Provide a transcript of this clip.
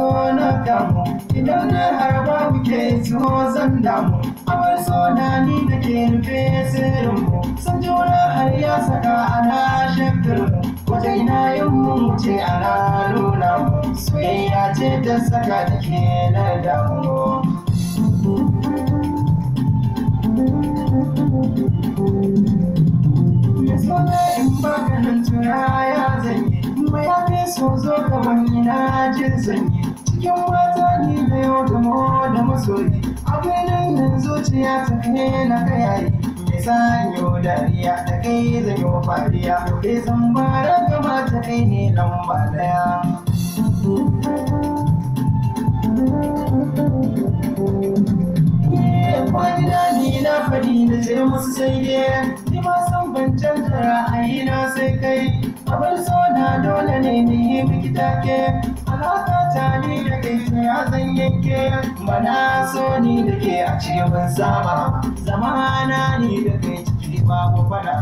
so na kamu idan na harba muke so zan damu abar so na ni da ke rufe sirrinmu san juna har ya saka ana shakkar wata ina yin mu ce ana nuna mu soyayya ce ta saka da ke na damu in baka nan turaya zanyi mai yafe so zo ka bani na jin sanyi cikin mata ni da yau da mo da masoyi akwai nan zuciya ta kai na kayayi mai sanyo dariya da kai zan yi fariya kai zan bara gama ta kai ne lamba daya kwanina ni na faɗi na ce musu sai ni ma san ban canza ra'ayina sai kai abar so na dole ne ni yi miki take alaka ta ni da kai ta ya zan yanke mana so ni da ke a cikin sama zamana ni da kai ciki babu fada